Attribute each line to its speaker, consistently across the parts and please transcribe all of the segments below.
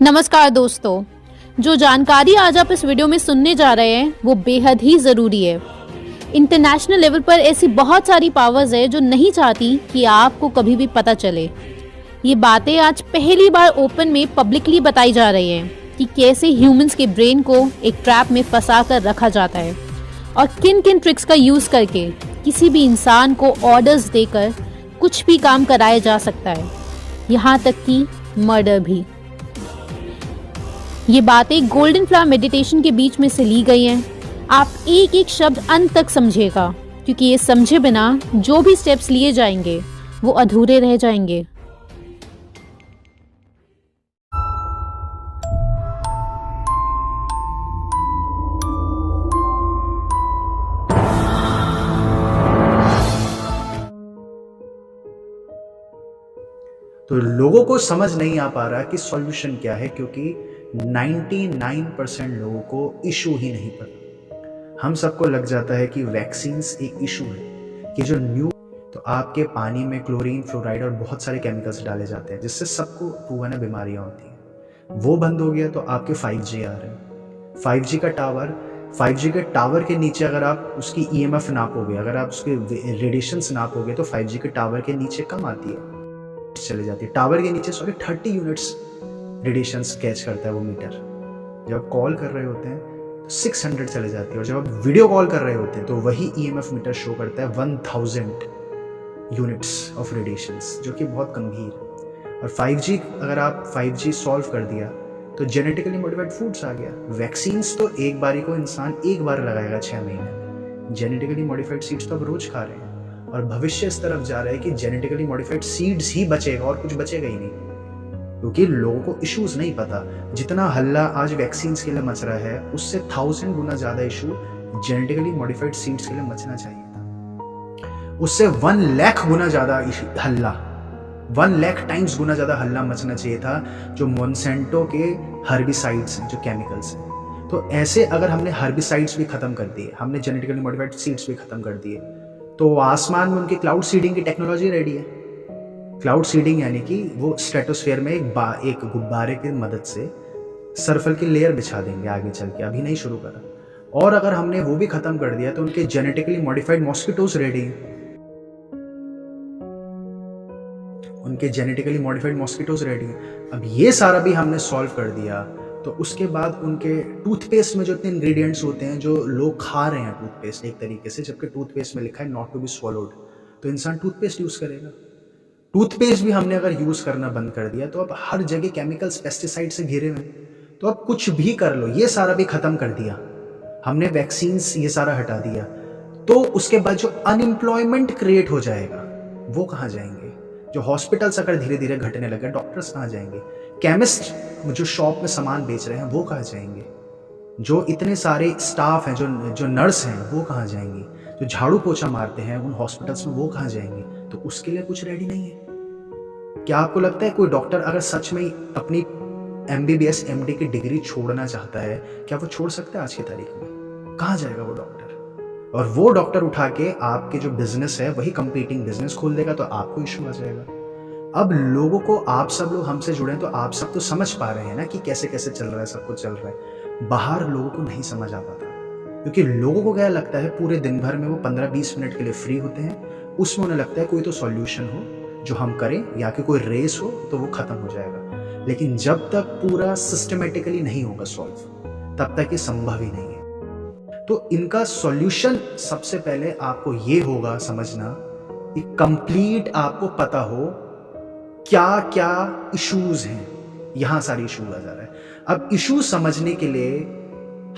Speaker 1: नमस्कार दोस्तों। जो जानकारी आज आप इस वीडियो में सुनने जा रहे हैं वो बेहद ही ज़रूरी है। इंटरनेशनल लेवल पर ऐसी बहुत सारी पावर्स है जो नहीं चाहती कि आपको कभी भी पता चले। ये बातें आज पहली बार ओपन में पब्लिकली बताई जा रही हैं कि कैसे ह्यूमंस के ब्रेन को एक ट्रैप में फंसा कर रखा जाता है और किन किन ट्रिक्स का यूज़ करके किसी भी इंसान को ऑर्डर्स देकर कुछ भी काम कराया जा सकता है, यहाँ तक कि मर्डर भी। ये बातें गोल्डन फ्लावर मेडिटेशन के बीच में से ली गई हैं। आप एक एक शब्द अंत तक समझेगा, क्योंकि ये समझे बिना जो भी स्टेप्स लिए जाएंगे वो अधूरे रह जाएंगे।
Speaker 2: तो लोगों को समझ नहीं आ पा रहा कि सॉल्यूशन क्या है, क्योंकि 99% लोगों को इशू ही नहीं पता। हम सबको लग जाता है कि वैक्सीन्स एक इशू है, कि जो न्यू तो आपके पानी में क्लोरीन, फ्लोराइड और बहुत सारे केमिकल्स डाले जाते हैं जिससे सबको प्रूवन है बीमारियां होती हैं। वो बंद हो गया तो आपके 5G आ रहे हैं। 5G के टावर के नीचे अगर आप उसकी EMF नापोगे, अगर आप उसके रेडिएशंस नापोगे तो 5G के टावर के नीचे कम आती है, चले जाती है। टावर के नीचे 30 यूनिट्स रेडिएशंस कैच करता है वो मीटर। जब आप कॉल कर रहे होते हैं तो 600 चले जाती है, और जब आप वीडियो कॉल कर रहे होते हैं तो वही EMF मीटर शो करता है 1000 यूनिट्स ऑफ रेडिएशंस, जो कि बहुत गंभीर है। और 5G, अगर आप 5G सॉल्व कर दिया तो जेनेटिकली मॉडिफाइड फूड्स आ गया। वैक्सीन्स तो एक बारी को इंसान एक बार लगाएगा 6 महीने। जेनेटिकली मॉडिफाइड सीड्स तो अब रोज खा रहे हैं, और भविष्य इस तरफ जा रहा है कि जेनेटिकली मॉडिफाइड सीड्स ही बचेगा और कुछ बचेगा ही नहीं, क्योंकि लोगों को इश्यूज नहीं पता। जितना हल्ला आज वैक्सीन्स के लिए मच रहा है, उससे 1000 गुना ज्यादा इशू जेनेटिकली मॉडिफाइड सीड्स के लिए मचना चाहिए था। उससे 1 लाख गुना ज्यादा हल्ला, 1 लाख टाइम्स गुना ज्यादा हल्ला मचना चाहिए था जो मोनसेंटो के हर्बिसाइड्स हैं, जो केमिकल्स हैं। तो ऐसे अगर हमने हर्बिसाइड्स भी खत्म कर दिए, हमने जेनेटिकली मॉडिफाइड सीड्स भी खत्म कर दिए, तो आसमान में उनकी क्लाउड सीडिंग की टेक्नोलॉजी रेडी है। क्लाउड सीडिंग यानी कि वो स्ट्रेटोस्फेयर में एक गुब्बारे की मदद से सर्फल की लेयर बिछा देंगे आगे चल के, अभी नहीं शुरू करा। और अगर हमने वो भी खत्म कर दिया तो उनके जेनेटिकली मॉडिफाइड मॉस्किटोज रेडी हैं। उनके जेनेटिकली मॉडिफाइड मॉस्किटोज रेडी हैं। अब ये सारा भी हमने सॉल्व कर दिया, तो उसके बाद उनके टूथपेस्ट में जो इतने इंग्रेडिएंट्स होते हैं जो लोग खा रहे हैं टूथपेस्ट एक तरीके से, जबकि टूथपेस्ट में लिखा है नॉट टू बी स्वॉलोड, तो इंसान टूथपेस्ट यूज करेगा। टूथपेस्ट भी हमने अगर यूज करना बंद कर दिया तो अब हर जगह केमिकल्स, पेस्टिसाइड से घिरे हुए, तो अब कुछ भी कर लो, ये सारा भी खत्म कर दिया हमने, वैक्सीन्स ये सारा हटा दिया। तो उसके बाद जो अनएम्प्लॉयमेंट क्रिएट हो जाएगा वो कहाँ जाएंगे? जो हॉस्पिटल्स अगर धीरे धीरे घटने लगे, डॉक्टर्स कहाँ जाएंगे? केमिस्ट जो शॉप में सामान बेच रहे हैं वो कहाँ जाएंगे? जो इतने सारे स्टाफ हैं, जो नर्स हैं वो कहाँ जाएंगी? जो झाड़ू पोछा मारते हैं उन हॉस्पिटल्स में वो कहाँ जाएंगे? तो उसके लिए कुछ रेडी नहीं है। क्या आपको लगता है कोई डॉक्टर अगर सच में अपनी MBBS MD की डिग्री छोड़ना चाहता है, क्या वो छोड़ सकता है आज की तारीख में? कहाँ जाएगा वो डॉक्टर? और वो डॉक्टर उठा के आपके जो बिजनेस है वही कंपीटिंग बिजनेस खोल देगा, तो आपको इशू आ जाएगा। अब लोगों को, आप सब लोग हमसे जुड़े हैं तो आप सब तो समझ पा रहे हैं ना कि कैसे कैसे चल रहा है, सब कुछ चल रहा है। बाहर लोगों को नहीं समझ आ पाता, क्योंकि लोगों को क्या लगता है, पूरे दिन भर में वो 15-20 मिनट के लिए फ्री होते हैं, उसमें उन्हें लगता है कोई तो सॉल्यूशन हो जो हम करें, या कि कोई रेस हो तो वो खत्म हो जाएगा। लेकिन जब तक पूरा सिस्टमेटिकली नहीं होगा सॉल्व, तब तक ये संभव ही नहीं है। तो इनका सॉल्यूशन सबसे पहले आपको ये होगा समझना कि कंप्लीट आपको पता हो क्या क्या इश्यूज हैं। यहां सारी इशू आ जा रहा है। अब इशू समझने के लिए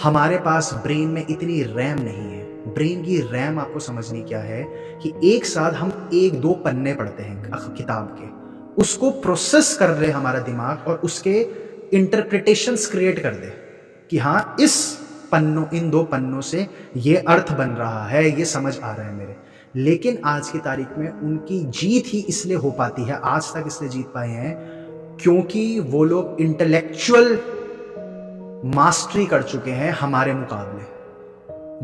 Speaker 2: हमारे पास ब्रेन में इतनी रैम नहीं है। ब्रेन की रैम आपको समझनी क्या है कि एक साथ हम 1-2 पन्ने पढ़ते हैं किताब के, उसको प्रोसेस कर रहे हमारा दिमाग और उसके इंटरप्रिटेशंस क्रिएट कर दे कि हाँ, इन 2 पन्नों से ये अर्थ बन रहा है, ये समझ आ रहा है मेरे। लेकिन आज की तारीख में उनकी जीत ही इसलिए हो पाती है, आज तक इसलिए जीत पाए हैं क्योंकि वो लोग इंटेलेक्चुअल मास्टरी कर चुके हैं हमारे मुकाबले।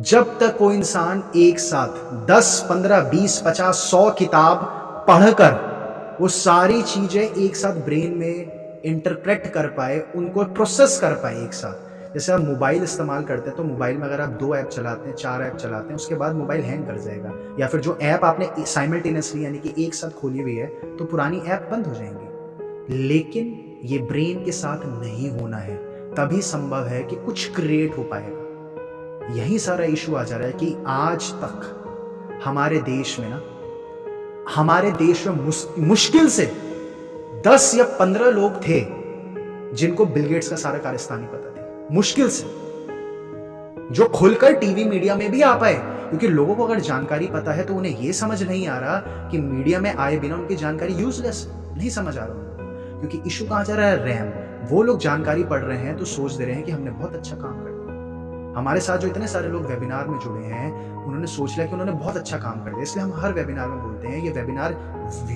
Speaker 2: जब तक कोई इंसान एक साथ 10, 15, 20, 50, 100 किताब पढ़कर वो सारी चीजें एक साथ ब्रेन में इंटरप्रेट कर पाए, उनको प्रोसेस कर पाए एक साथ। जैसे आप मोबाइल इस्तेमाल करते हैं तो मोबाइल में अगर आप 2 ऐप चलाते हैं, 4 ऐप चलाते हैं, उसके बाद मोबाइल हैंग कर जाएगा, या फिर जो ऐप आपने साइमल्टेनियसली यानी कि एक साथ खोली हुई है तो पुरानी ऐप बंद हो जाएंगी। लेकिन ये ब्रेन के साथ नहीं होना है, तभी संभव है कि कुछ क्रिएट हो पाएगा। यही सारा इशू आ जा रहा है कि आज तक हमारे देश में मुश्किल से 10 या 15 लोग थे जिनको बिल गेट्स का सारा कारस्तानी पता थी, मुश्किल से, जो खुलकर टीवी मीडिया में भी आ पाए। क्योंकि लोगों को अगर जानकारी पता है तो उन्हें यह समझ नहीं आ रहा कि मीडिया में आए बिना उनकी जानकारी यूजलेस, नहीं समझ आ रहा उनको। क्योंकि इशू कहां जा रहा है, रैम। वो लोग जानकारी पढ़ रहे हैं तो सोच दे रहे हैं कि हमने बहुत अच्छा काम कर दिया। हमारे साथ जो इतने सारे लोग वेबिनार में जुड़े हैं उन्होंने सोच लिया कि उन्होंने बहुत अच्छा काम कर दिया, इसलिए हम हर वेबिनार में बोलते हैं ये वेबिनार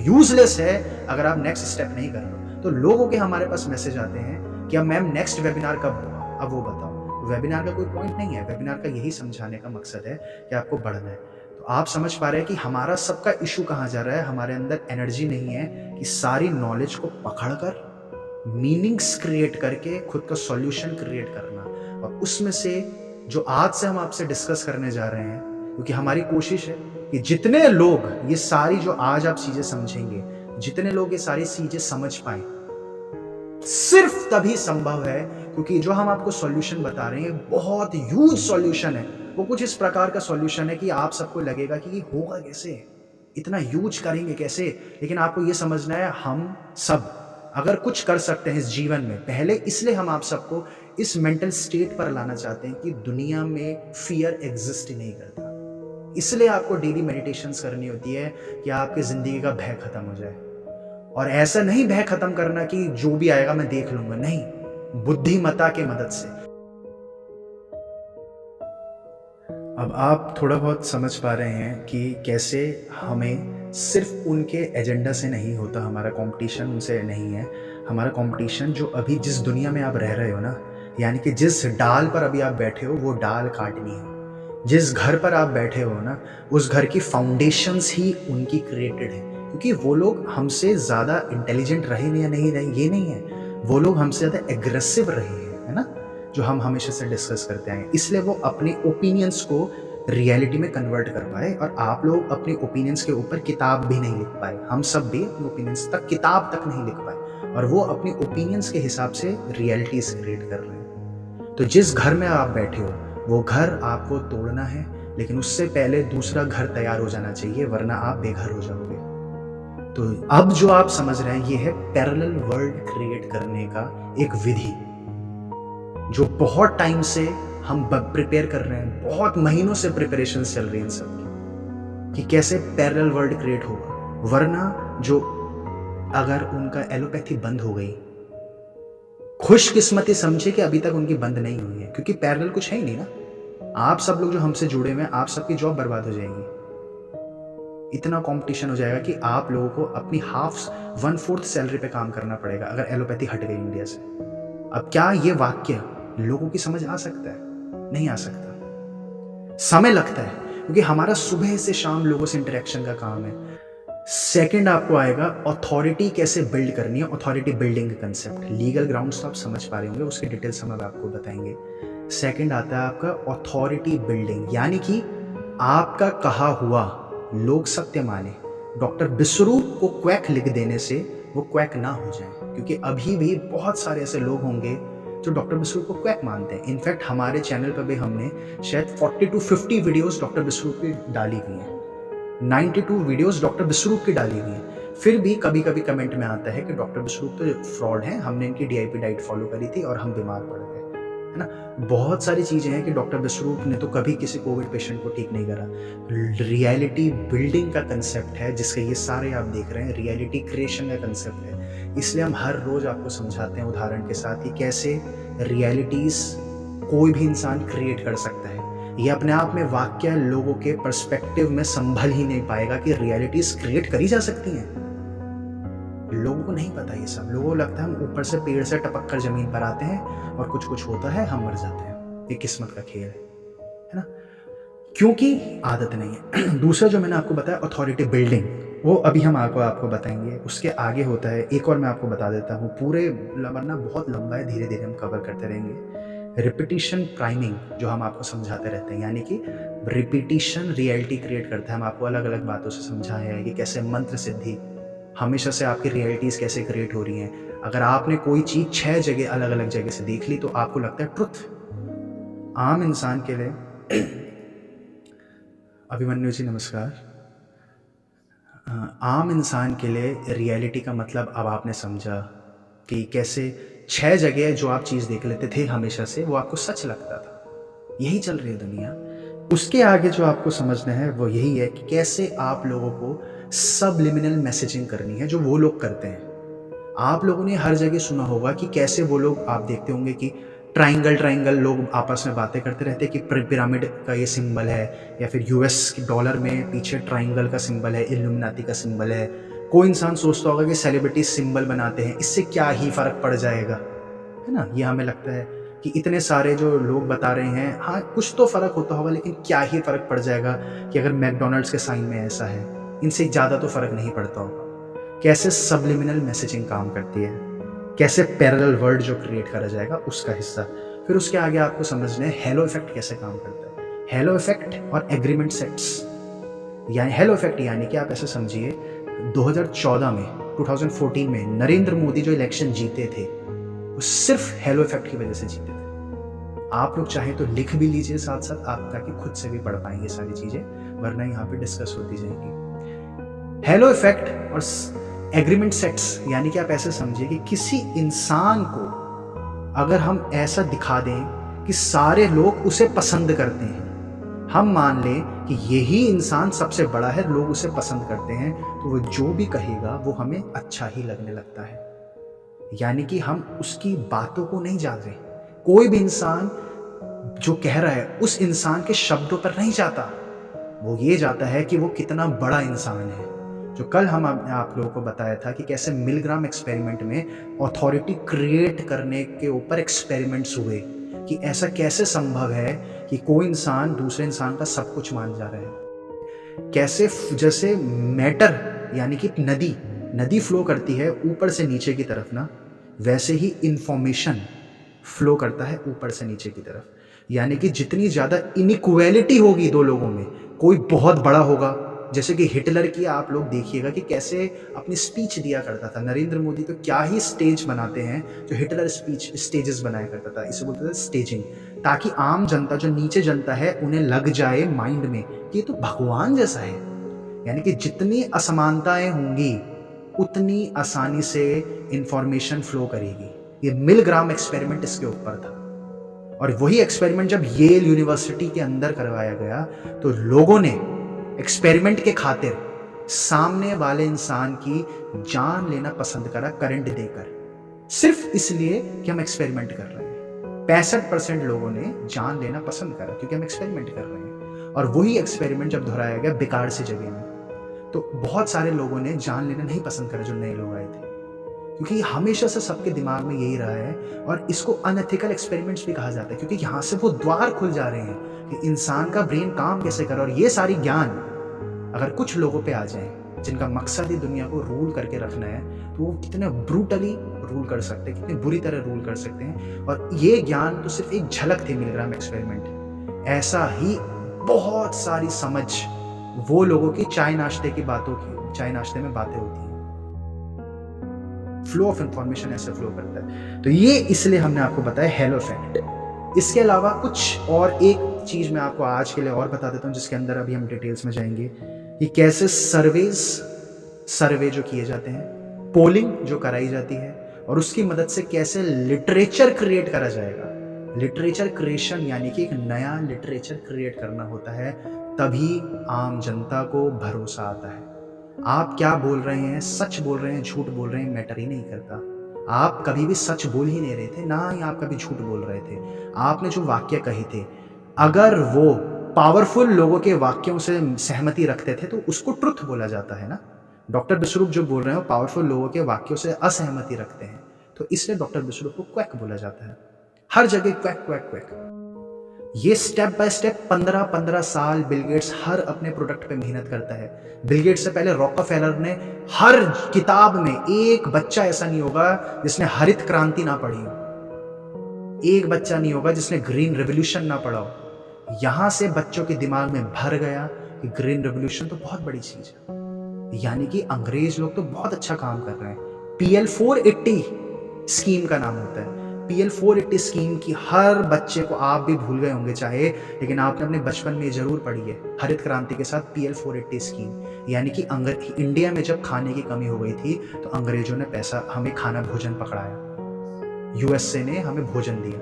Speaker 2: यूजलेस है अगर आप नेक्स्ट स्टेप नहीं कर रहे हो। तो लोगों के हमारे पास मैसेज आते हैं कि अब मैम नेक्स्ट वेबिनार कब होगा, अब वो बताओ। वेबिनार का कोई पॉइंट नहीं है, वेबिनार का यही समझाने का मकसद है कि आपको बढ़ना है। तो आप समझ पा रहे हैं कि हमारा सबका इशू कहाँ जा रहा है, हमारे अंदर एनर्जी नहीं है कि सारी नॉलेज को पकड़कर मीनिंग्स क्रिएट करके खुद का सॉल्यूशन क्रिएट करना। और उसमें से जो आज से हम आपसे डिस्कस करने जा रहे हैं, क्योंकि हमारी कोशिश है कि जितने लोग ये सारी जो आज आप चीजें समझेंगे, जितने लोग ये सारी चीजें समझ पाए, सिर्फ तभी संभव है क्योंकि जो हम आपको सॉल्यूशन बता रहे हैं बहुत ह्यूज सॉल्यूशन है। वो कुछ इस प्रकार का सॉल्यूशन है कि आप सबको लगेगा कि ये होगा कैसे, इतना ह्यूज करेंगे कैसे। लेकिन आपको ये समझना है हम सब अगर कुछ कर सकते हैं इस जीवन में, पहले इसलिए हम आप सबको इस मेंटल स्टेट पर लाना चाहते हैं कि दुनिया में फियर एग्जिस्ट ही नहीं करता। इसलिए आपको डेली मेडिटेशंस करनी होती है कि आपकी जिंदगी का भय खत्म हो जाए। और ऐसा नहीं भय खत्म करना कि जो भी आएगा मैं देख लूंगा, नहीं, बुद्धिमत्ता के मदद से। अब आप थोड़ा बहुत समझ पा रहे हैं कि कैसे हमें सिर्फ उनके एजेंडा से नहीं होता, हमारा कंपटीशन उनसे नहीं है। हमारा कंपटीशन जो अभी जिस दुनिया में आप रह रहे हो ना, यानी कि जिस डाल पर अभी आप बैठे हो वो डाल काटनी है। जिस घर पर आप बैठे हो ना, उस घर की फाउंडेशंस ही उनकी क्रिएटेड है। क्योंकि वो लोग हमसे ज़्यादा इंटेलिजेंट रहे या नहीं रहे ये नहीं है, वो लोग हमसे ज़्यादा एग्रेसिव रहे हैं, है ना, जो हम हमेशा से डिस्कस करते आए। इसलिए वो अपने ओपिनियंस को रियलिटी में कन्वर्ट कर पाए। और आप लोग अपने ओपिनियंस के ऊपर किताब भी नहीं लिख पाए, हम सब भी अपने ओपिनियंस तक किताब तक नहीं लिख पाए, और वो अपने ओपिनियंस के हिसाब से रियलिटीज क्रिएट कर रहे हैं। तो जिस घर में आप बैठे हो वो घर आपको तोड़ना है, लेकिन उससे पहले दूसरा घर तैयार हो जाना चाहिए, वरना आप बेघर हो जाओगे। तो अब जो आप समझ रहे हैं ये है पैरेलल वर्ल्ड क्रिएट करने का एक विधि, जो बहुत टाइम से हम प्रिपेयर कर रहे हैं, बहुत महीनों से प्रिपरेशन चल रही है इन सब की, कि कैसे पैरेलल वर्ल्ड क्रिएट होगा। वरना जो अगर उनका एलोपैथी बंद हो गई, खुशकिस्मती समझे कि अभी तक उनकी बंद नहीं हुई है, क्योंकि पैरेलल कुछ है ही नहीं ना। आप सब लोग जो हमसे जुड़े हुए हैं, आप सबकी जॉब बर्बाद हो जाएगी। इतना कंपटीशन हो जाएगा कि आप लोगों को अपनी 1/4 सैलरी पे काम करना पड़ेगा अगर एलोपैथी हट गई इंडिया से। अब क्या ये वाक्य लोगों की समझ आ सकता है? नहीं आ सकता, समय लगता है, क्योंकि हमारा सुबह से शाम लोगों से इंटरेक्शन का काम है। सेकंड आपको आएगा अथॉरिटी कैसे बिल्ड करनी है, authority building concept. Legal grounds तो आप समझ पा रहे होंगे, उसके डिटेल्स हम अब आपको बताएंगे। सेकंड आता है आपका अथॉरिटी बिल्डिंग, यानी कि आपका कहा हुआ लोग सत्य माने। डॉक्टर विश्वरूप को क्वैक लिख देने से वो क्वैक ना हो जाए, क्योंकि अभी भी बहुत सारे ऐसे लोग होंगे जो डॉक्टर विश्वरूप को क्वैक मानते हैं। इनफैक्ट हमारे चैनल पर भी हमने शायद 40 to 50 वीडियोस डॉक्टर विश्वरूप की डाली हुई हैं, 92 वीडियोस डॉक्टर विश्वरूप की डाली हुई हैं। फिर भी कभी कभी कमेंट में आता है कि डॉक्टर विश्वरूप तो फ्रॉड है, हमने इनकी DIP डाइट फॉलो करी थी और हम बीमार पड़ गए, है ना। बहुत सारी चीजें हैं कि डॉक्टर विश्वरूप ने तो कभी किसी कोविड पेशेंट को ठीक नहीं करा। रियलिटी बिल्डिंग का कंसेप्ट है जिसके ये सारे आप देख रहे हैं, रियलिटी क्रिएशन का कंसेप्ट है। इसलिए हम हर रोज आपको समझाते हैं उदाहरण के साथ कि कैसे रियलिटीज कोई भी इंसान क्रिएट कर सकता है। ये अपने आप में वाक्य लोगों के पर्सपेक्टिव में संभल ही नहीं पाएगा कि रियलिटीज क्रिएट करी जा सकती हैं। लोगों को नहीं पता ये सब, लोगों को लगता है हम ऊपर से पेड़ से टपक कर जमीन पर आते हैं और कुछ कुछ होता है, हम मर जाते हैं, ये किस्मत का खेल है ना, क्योंकि आदत नहीं है। दूसरा जो मैंने आपको बताया अथॉरिटी बिल्डिंग, वो अभी हम आपको बताएंगे। उसके आगे होता है एक और, मैं आपको बता देता हूँ, पूरे वरना बहुत लंबा है, धीरे धीरे हम कवर करते रहेंगे। रिपीटिशन प्राइमिंग जो हम आपको समझाते रहते हैं, यानी कि रिपीटिशन रियलिटी क्रिएट करता है। हम आपको अलग अलग बातों से समझाए हैं कि कैसे मंत्र सिद्धि हमेशा से आपकी रियलिटीज़ कैसे क्रिएट हो रही हैं। अगर आपने कोई चीज़ 6 जगह अलग अलग जगह से देख ली तो आपको लगता है ट्रुथ। आम इंसान के लिए अभिमन्यु जी नमस्कार। आम इंसान के लिए रियलिटी का मतलब अब आपने समझा कि कैसे 6 जगह जो आप चीज़ देख लेते थे हमेशा से, वो आपको सच लगता था। यही चल रही है दुनिया। उसके आगे जो आपको समझना है वो यही है कि कैसे आप लोगों को सबलिमिनल मैसेजिंग करनी है, जो वो लोग करते हैं। आप लोगों ने हर जगह सुना होगा कि कैसे वो लोग, आप देखते होंगे कि ट्राइंगल लोग आपस में बातें करते रहते हैं कि पिरामिड का ये सिंबल है, या फिर यूएस के डॉलर में पीछे ट्राइंगल का सिंबल है, इल्यूमिनाती का सिंबल है। कोई इंसान सोचता होगा कि सेलिब्रिटी सिंबल बनाते हैं, इससे क्या ही फर्क पड़ जाएगा, है ना। ये हमें लगता है कि इतने सारे जो लोग बता रहे हैं, हाँ कुछ तो फर्क होता होगा, लेकिन क्या ही फर्क पड़ जाएगा कि अगर मैकडोनल्ड्स के साइन में ऐसा है, इनसे ज़्यादा तो फर्क नहीं पड़ता होगा। कैसे सबलिमिनल मैसेजिंग काम करती है, कैसे पैरेलल वर्ल्ड जो क्रिएट करा जाएगा उसका हिस्सा। फिर उसके आगे आपको समझना है हेलो इफेक्ट कैसे काम करता है। हेलो इफेक्ट और एग्रीमेंट सेट्स, यानी हेलो इफेक्ट यानी कि आप ऐसे समझिए 2014 में नरेंद्र मोदी जो इलेक्शन जीते थे वो सिर्फ हेलो इफेक्ट की वजह से जीते थे। आप लोग चाहें तो लिख भी लीजिए साथ साथ, आप ताकि खुद से भी पढ़ पाएंगे सारी चीजें, वरना यहाँ पे डिस्कस होती जाएंगी। हेलो इफेक्ट और एग्रीमेंट सेट्स यानी कि आप ऐसे समझिए कि किसी इंसान को अगर हम ऐसा दिखा दें कि सारे लोग उसे पसंद करते हैं, हम मान लें कि यही इंसान सबसे बड़ा है, लोग उसे पसंद करते हैं, तो वो जो भी कहेगा वो हमें अच्छा ही लगने लगता है। यानी कि हम उसकी बातों को नहीं जान रहे। कोई भी इंसान जो कह रहा है उस इंसान के शब्दों पर नहीं जाता, वो ये जाता है कि वो कितना बड़ा इंसान है। जो कल हम आप लोगों को बताया था कि कैसे मिलग्राम एक्सपेरिमेंट में अथॉरिटी क्रिएट करने के ऊपर एक्सपेरिमेंट्स हुए, कि ऐसा कैसे संभव है कि कोई इंसान दूसरे इंसान का सब कुछ मान जा रहा है। कैसे जैसे मैटर यानी कि नदी फ्लो करती है ऊपर से नीचे की तरफ ना, वैसे ही इंफॉर्मेशन फ्लो करता है ऊपर से नीचे की तरफ। यानी कि जितनी ज़्यादा इनइक्वालिटी होगी दो लोगों में, कोई बहुत बड़ा होगा, जैसे कि हिटलर की आप लोग देखिएगा कि कैसे अपनी स्पीच दिया करता था। नरेंद्र मोदी तो क्या ही स्टेज बनाते हैं, जो हिटलर स्पीच स्टेजेस बनाया करता था, इसे बोलते थे स्टेजिंग, ताकि आम जनता जो नीचे जनता है उन्हें लग जाए माइंड में कि ये तो भगवान जैसा है। यानी कि जितनी असमानताएं होंगी उतनी आसानी से इंफॉर्मेशन फ्लो करेगी। ये मिलग्राम एक्सपेरिमेंट इसके ऊपर था, और वही एक्सपेरिमेंट जब येल यूनिवर्सिटी के अंदर करवाया गया तो लोगों ने एक्सपेरिमेंट के खातिर सामने वाले इंसान की जान लेना पसंद करा, करंट देकर, सिर्फ इसलिए कि हम एक्सपेरिमेंट कर रहे हैं। 65% लोगों ने जान लेना पसंद करा क्योंकि हम एक्सपेरिमेंट कर रहे हैं। और वही एक्सपेरिमेंट जब दोहराया गया बेकार सी जगह में, तो बहुत सारे लोगों ने जान लेना नहीं पसंद करा, जो नए लोग आए थे, क्योंकि हमेशा से सबके दिमाग में यही रहा है। और इसको अनएथिकल एक्सपेरिमेंट्स भी कहा जाता है, क्योंकि यहाँ से वो द्वार खुल जा रहे हैं कि इंसान का ब्रेन काम कैसे करे। और ये सारी ज्ञान अगर कुछ लोगों पे आ जाए जिनका मकसद ही दुनिया को रूल करके रखना है, तो वो कितने ब्रूटली रूल कर सकते हैं, कितनी बुरी तरह रूल कर सकते हैं। और ये ज्ञान तो सिर्फ एक झलक थी मिलग्राम एक्सपेरिमेंट। ऐसा ही बहुत सारी समझ वो लोगों की चाय नाश्ते की बातों की, चाय नाश्ते में बातें होती हैं, फ्लो ऑफ इंफॉर्मेशन ऐसे फ्लो करता है। तो ये इसलिए हमने आपको बताया हेलो इफेक्ट। इसके अलावा कुछ और एक चीज मैं आपको आज के लिए और बता देता हूं, जिसके अंदर अभी हम डिटेल्स में जाएंगे कि कैसे सर्वे जो किए जाते हैं, पोलिंग जो कराई जाती है, और उसकी मदद से कैसे लिटरेचर क्रिएट करा जाएगा। लिटरेचर क्रिएशन यानी कि एक नया लिटरेचर क्रिएट करना होता है, तभी आम जनता को भरोसा आता है। आप क्या बोल रहे हैं, सच बोल रहे हैं, झूठ बोल रहे हैं, मैटर ही नहीं करता। आप कभी भी सच बोल ही नहीं रहे थे, ना ही आप कभी झूठ बोल रहे थे। आपने जो वाक्य कहे थे, अगर वो पावरफुल लोगों के वाक्यों से सहमति रखते थे तो उसको ट्रुथ बोला जाता है ना। डॉक्टर विश्वरूप जो बोल रहे हैं पावरफुल लोगों के वाक्यों से असहमति रखते हैं, तो इसलिए डॉक्टर विश्वरूप को क्वैक बोला जाता है। हर जगह क्वैक क्वैक क्वैक। ये स्टेप बाय स्टेप 15-15 साल बिल गेट्स हर अपने प्रोडक्ट पे मेहनत करता है। बिल गेट्स से पहले रॉकफेलर ने हर किताब में, एक बच्चा ऐसा नहीं होगा जिसने हरित क्रांति ना पढ़ी हो, एक बच्चा नहीं होगा जिसने ग्रीन रेवोल्यूशन ना पढ़ा हो। यहां से बच्चों के दिमाग में भर गया कि ग्रीन रेवोल्यूशन तो बहुत बड़ी चीज है, यानी कि अंग्रेज लोग तो बहुत अच्छा काम कर रहे हैं। PL 480 स्कीम का नाम होता है। PL 480 स्कीम की हर बच्चे को, आप भी भूल गए होंगे चाहे, लेकिन आपने अपने बचपन में जरूर पढ़ी है, हरित क्रांति के साथ PL 480 स्कीम। यानी कि इंडिया में जब खाने की कमी हो गई थी तो अंग्रेजों ने पैसा, हमें खाना भोजन पकड़ाया, USA ने हमें भोजन दिया।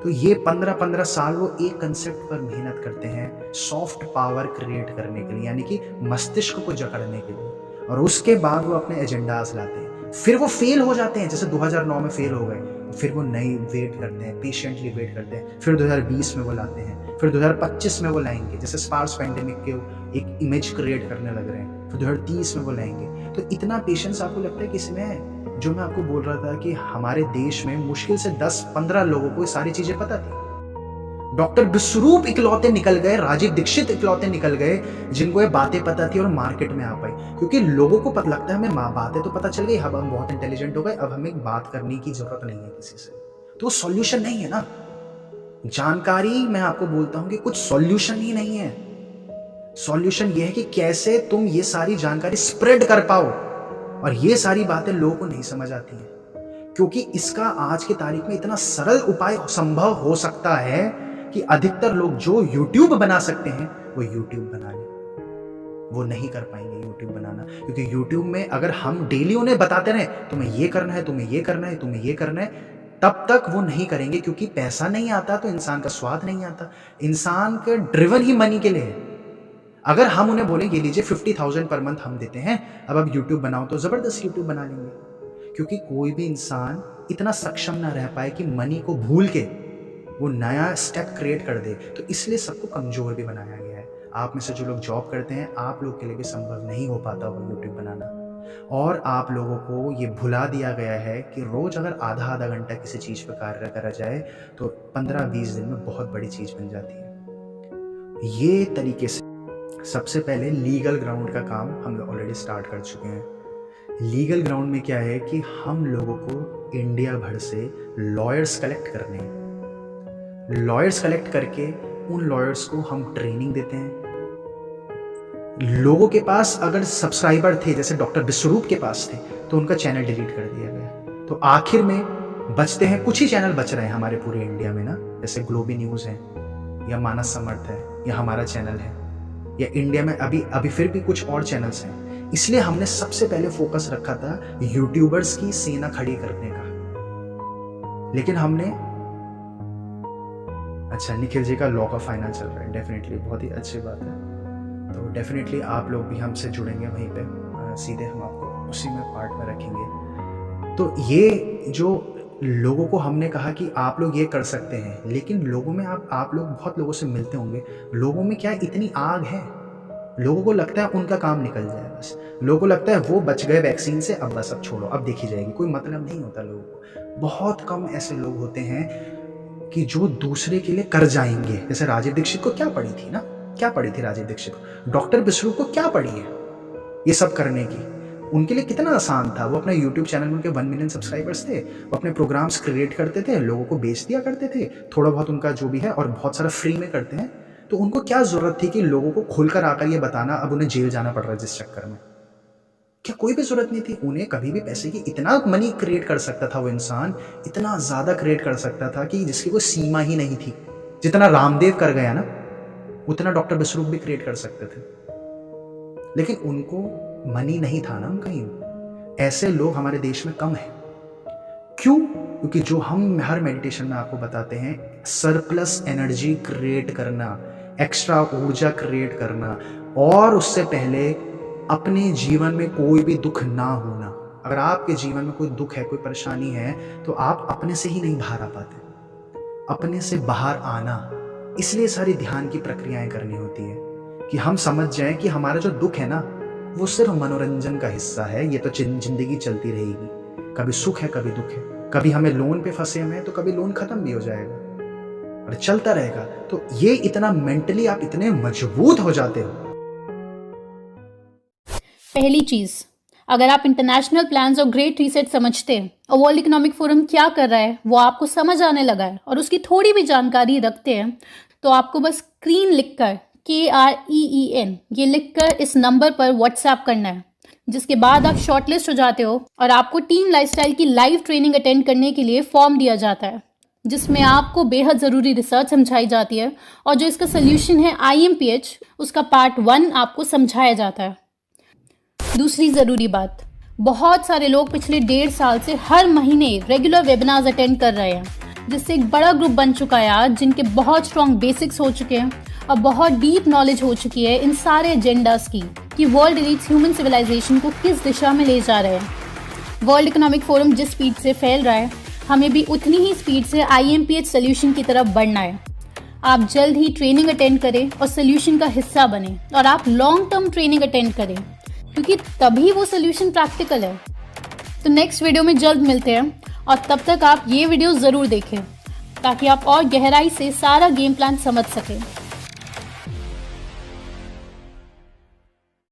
Speaker 2: तो ये 15-15 साल वो एक कंसेप्ट पर मेहनत करते हैं, सॉफ्ट पावर क्रिएट करने के लिए, यानी कि मस्तिष्क को जकड़ने के लिए, और उसके बाद वो अपने एजेंडाज लाते हैं। फिर वो फेल हो जाते हैं, जैसे 2009 में फेल हो गए, फिर वो नई वेट करते हैं, पेशेंटली वेट करते हैं, फिर 2020 में वो लाते हैं, फिर 2025 में वो लाएंगे, जैसे स्पार्स पैंडेमिक के एक इमेज क्रिएट करने लग रहे हैं, फिर 2030 में वो लाएंगे। तो इतना पेशेंस आपको लगता है कि इसमें, जो मैं आपको बोल रहा था कि हमारे देश में मुश्किल से 10-15 लोगों को ये सारी चीजें पता थी। डॉक्टर विश्वरूप इकलौते निकल गए, राजीव दीक्षित इकलौते निकल गए जिनको ये बातें पता थी और मार्केट में आ पाई, क्योंकि लोगों को पता लगता है हमें बातें तो पता चल गई, अब हम बहुत इंटेलिजेंट हो गए, अब हमें बात करने की जरूरत नहीं है किसी से। तो सॉल्यूशन नहीं है ना जानकारी। मैं आपको बोलता हूं कि कुछ सॉल्यूशन ही नहीं है। सॉल्यूशन ये है कि कैसे तुम ये सारी जानकारी स्प्रेड कर पाओ, और ये सारी बातें लोगों को नहीं समझ आती हैं, क्योंकि इसका आज की तारीख में इतना सरल उपाय संभव हो सकता है कि अधिकतर लोग जो YouTube बना सकते हैं वो YouTube बना लें। वो नहीं कर पाएंगे YouTube बनाना, क्योंकि YouTube में अगर हम डेली उन्हें बताते रहे तुम्हें ये करना है, तुम्हें ये करना है, तुम्हें ये करना है, तब तक वो नहीं करेंगे, क्योंकि पैसा नहीं आता तो इंसान का स्वाद नहीं आता। इंसान के ड्रिवन ही मनी के लिए है। अगर हम उन्हें बोलें ये लीजिए 50,000 पर मंथ हम देते हैं, अब आप YouTube बनाओ, तो जबरदस्त YouTube बना लेंगे, क्योंकि कोई भी इंसान इतना सक्षम ना रह पाए कि मनी को भूल के वो नया स्टेप क्रिएट कर दे। तो इसलिए सबको कमजोर भी बनाया गया है। आप में से जो लोग जॉब करते हैं, आप लोग के लिए भी संभव नहीं हो पाता वो YouTube बनाना, और आप लोगों को ये भुला दिया गया है कि रोज अगर आधा घंटा किसी चीज पर कार्य करा जाए तो 15-20 दिन में बहुत बड़ी चीज बन जाती है। ये तरीके से सबसे पहले लीगल ग्राउंड का काम हम लोग ऑलरेडी स्टार्ट कर चुके हैं। लीगल ग्राउंड में क्या है कि हम लोगों को इंडिया भर से लॉयर्स कलेक्ट करने हैं। लॉयर्स कलेक्ट करके उन लॉयर्स को हम ट्रेनिंग देते हैं। लोगों के पास अगर सब्सक्राइबर थे, जैसे डॉक्टर विश्वरूप के पास थे, तो उनका चैनल डिलीट कर दिया गया। तो आखिर में बचते हैं कुछ ही चैनल बच रहे हैं हमारे पूरे इंडिया में ना, जैसे ग्लोबी न्यूज़ है, या मानस समर्थ है, या हमारा चैनल है, या इंडिया में अभी फिर भी कुछ और चैनल्स हैं। इसलिए हमने सबसे पहले फोकस रखा था यूट्यूबर्स की सेना खड़ी करने का। लेकिन हमने, अच्छा निखिल जी का लॉ का फाइनल चल रहा है, डेफिनेटली बहुत ही अच्छी बात है। तो डेफिनेटली आप लोग भी हमसे जुड़ेंगे वहीं पे, सीधे हम आपको उसी में पार्ट में रखेंगे। तो ये जो लोगों को हमने कहा कि आप लोग ये कर सकते हैं, लेकिन लोगों में आप लोग बहुत लोगों से मिलते होंगे, लोगों में क्या इतनी आग है, लोगों को लगता है उनका काम निकल जाए बस, लोगों को लगता है वो बच गए वैक्सीन से, अब बस अब छोड़ो, अब देखी जाएगी, कोई मतलब नहीं होता लोगों को। बहुत कम ऐसे लोग होते हैं कि जो दूसरे के लिए कर जाएंगे। जैसे राजीव दीक्षित को क्या पड़ी थी ना, क्या पड़ी थी राजीव दीक्षित को, डॉक्टर विश्वरूप को क्या पड़ी है ये सब करने की, उनके लिए कितना आसान था। वो अपने YouTube चैनल में, उनके 1 मिलियन सब्सक्राइबर्स थे, वो अपने प्रोग्राम्स क्रिएट करते थे, लोगों को बेच दिया करते थे, थोड़ा बहुत उनका जो भी है, और बहुत सारा फ्री में करते हैं। तो उनको क्या जरूरत थी कि लोगों को खुलकर आकर ये बताना, अब उन्हें जेल जाना पड़ रहा है जिस चक्कर में, क्या कोई भी जरूरत नहीं थी उन्हें कभी भी पैसे की। इतना मनी क्रिएट कर सकता था वो इंसान, इतना ज्यादा क्रिएट कर सकता था कि जिसकी कोई सीमा ही नहीं थी। जितना रामदेव कर गया ना, उतना डॉक्टर विश्वरूप भी क्रिएट कर सकते थे, लेकिन उनको मनी नहीं था ना कहीं। ऐसे लोग हमारे देश में कम है। क्यों? क्योंकि जो हम हर मेडिटेशन में आपको बताते हैं, सरप्लस एनर्जी क्रिएट करना, एक्स्ट्रा ऊर्जा क्रिएट करना, और उससे पहले अपने जीवन में कोई भी दुख ना होना। अगर आपके जीवन में कोई दुख है, कोई परेशानी है, तो आप अपने से ही नहीं बाहर आ पाते, अपने से बाहर आना, इसलिए सारी ध्यान की प्रक्रियाएं करनी होती है कि हम समझ जाएं कि हमारा जो दुख है ना, वो सिर्फ मनोरंजन का हिस्सा है। ये तो जिंदगी चलती रहेगी, कभी सुख है कभी दुख है, कभी हमें लोन पे फंसे हुए हैं तो कभी लोन खत्म भी हो जाएगा। और चलता रहेगा। तो ये इतना मेंटली आप इतने मजबूत हो जाते हो।
Speaker 1: पहली चीज, अगर आप इंटरनेशनल प्लान्स और ग्रेट रीसेट समझते हैं और वर्ल्ड इकोनॉमिक फोरम क्या कर रहा है वो आपको समझ आने लगा है और उसकी थोड़ी भी जानकारी रखते हैं, तो आपको बस स्क्रीन लिखकर KREEN ये लिखकर इस नंबर पर व्हाट्सएप करना है, जिसके बाद आप शॉर्टलिस्ट हो जाते हो और आपको टीम लाइफस्टाइल की लाइव ट्रेनिंग अटेंड करने के लिए फॉर्म दिया जाता है, जिसमें आपको बेहद ज़रूरी रिसर्च समझाई जाती है और जो इसका सोल्यूशन है IMPH उसका पार्ट 1 आपको समझाया जाता है। दूसरी ज़रूरी बात, बहुत सारे लोग पिछले 1.5 साल से हर महीने रेगुलर वेबिनार्स अटेंड कर रहे हैं, जिससे एक बड़ा ग्रुप बन चुका है आज, जिनके बहुत स्ट्रॉन्ग बेसिक्स हो चुके हैं और बहुत डीप नॉलेज हो चुकी है इन सारे एजेंडास की कि वर्ल्ड एलीट्स ह्यूमन सिविलाइजेशन को किस दिशा में ले जा रहे हैं। वर्ल्ड इकोनॉमिक फोरम जिस स्पीड से फैल रहा है, हमें भी उतनी ही स्पीड से IMPH सोल्यूशन की तरफ बढ़ना है। आप जल्द ही ट्रेनिंग अटेंड करें और सोल्यूशन का हिस्सा बने, और आप लॉन्ग टर्म ट्रेनिंग अटेंड करें, क्योंकि तभी वो सोल्यूशन प्रैक्टिकल है। तो नेक्स्ट वीडियो में जल्द मिलते हैं, और तब तक आप ये वीडियो ज़रूर देखें ताकि आप और गहराई से सारा गेम प्लान समझ सकें।